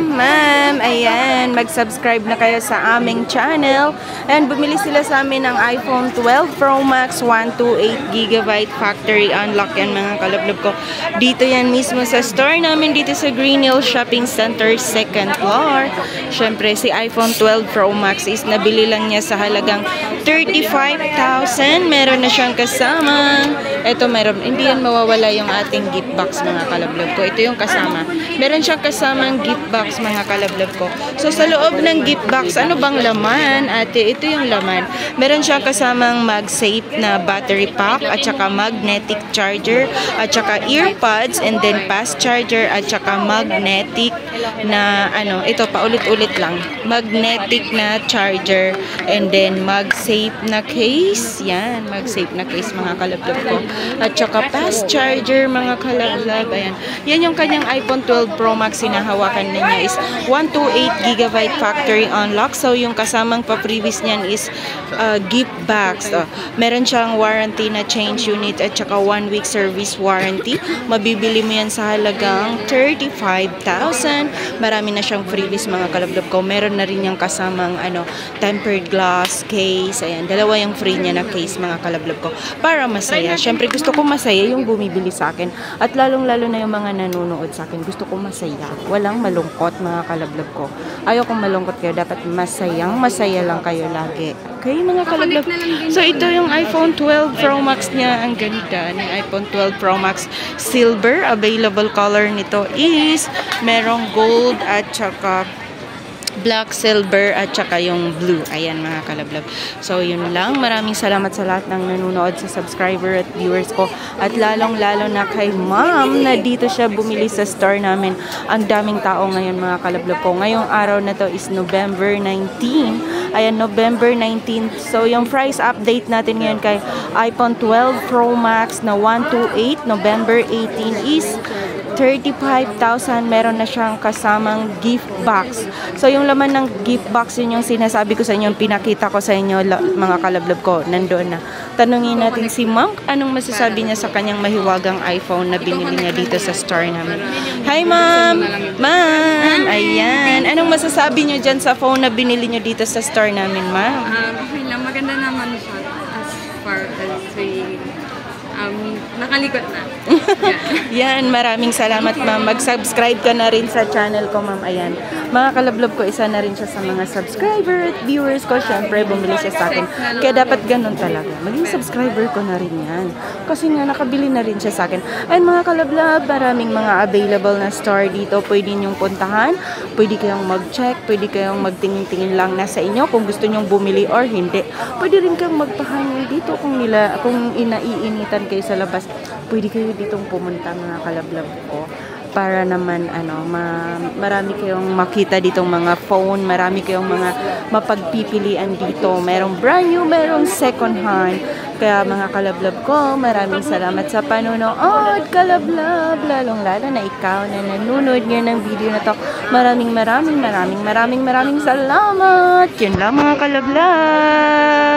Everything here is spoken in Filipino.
ma'am, ayan, mag-subscribe na kayo sa aming channel. And bumili sila sa amin ng iPhone 12 Pro Max 128GB factory unlock yan mga kalablob ko. Dito yan mismo sa store namin dito sa Green Hills Shopping Center, 2nd floor. Syempre si iPhone 12 Pro Max is nabili lang niya sa halagang 35,000. Meron na siyang kasama. Ito meron, hindi yan mawawala yung ating gift box mga kalablob ko. Ito yung kasama. Meron siyang kasamang gift box mga kalablob ko. So sa loob ng gift box, ano bang laman? Ate, ito yung laman. Meron siyang kasamang MagSafe na battery pack at saka magnetic charger at saka earpods and then fast charger at saka magnetic na ano, ito paulit-ulit lang. Magnetic na charger and then MagSafe na case. Yan, MagSafe na case mga kalablob ko. At saka fast charger mga kalablob. Ayan. Yan yung kanyang iPhone 12 Pro Max, sinahawakan niya is 128GB factory unlock. So yung kasamang pa-previous niyan is gift box. Meron siyang warranty na change unit at saka 1 week service warranty. Mabibili mo yan sa halagang 35,000. Marami na siyang freebies mga kalablob ko. Meron na rin yung kasamang tempered glass case. Ayan, dalawa yung free niya na case mga kalablob ko. Para masaya. Syempre gusto ko masaya yung bumibili sa akin. At lalong-lalo na yung mga nanonood sa akin. Gusto ko masaya. Walang malungkot mga kalablob ko. Ayaw kong malungkot kayo. Dapat masaya lang kayo lagi. Okay mga kalablob. So ito yung iPhone 12 Pro Max niya. Ang ganda ng iPhone 12 Pro Max Silver. Available color nito is merong gold at saka black, silver, at saka yung blue. Ayan mga kalablob. So yun lang. Maraming salamat sa lahat ng nanonood, sa subscriber at viewers ko. At lalong-lalo na kay ma'am na dito siya bumili sa store namin. Ang daming tao ngayon mga kalablob ko. Ngayong araw na to is November 19. Ayan, November 19. So yung price update natin ngayon kay iPhone 12 Pro Max na 128 November 18 is 35,000. Meron na siyang kasamang gift box. So yung laman ng gift box, yun yung sinasabi ko sa inyo, pinakita ko sa inyo mga kalablob ko, nandoon na. Tanungin natin si ma'am, anong masasabi niya sa kanyang mahiwagang iPhone na binili niya dito sa store namin. Hi ma'am! Ma'am! Ayan. Anong masasabi niyo dyan sa phone na binili niyo dito sa store namin ma'am? Okay lang, maganda naman siya as far as nakalikot na. Yan, maraming salamat ma'am. Mag-subscribe ka na rin sa channel ko ma'am. Ayan. Mga kalablob ko, isa na rin siya sa mga subscriber at viewers ko. Siyempre, bumili siya sa akin. Kaya dapat ganun talaga. Maging subscriber ko na rin yan. Kasi nga, nakabili na rin siya sa akin. Ayun mga kalablob, maraming mga available na store dito. Pwede niyong puntahan. Pwede kayong mag-check. Pwede kayong magtingin-tingin lang na sa inyo kung gusto niyong bumili or hindi. Pwede rin kayong magpahangin dito kung inaiinitan kayo sa labas. Pwede kayo ditong pumunta mga kalablob ko para naman marami kayong makita ditong mga phone, marami kayong mga mapagpipilian dito. Merong brand new, merong second hand. Kaya mga kalablob ko, maraming salamat sa panonood kalablob, lalong-lalo na ikaw na nanonood ngayon ng video na to. Maraming salamat. Yun lang mga kalablob.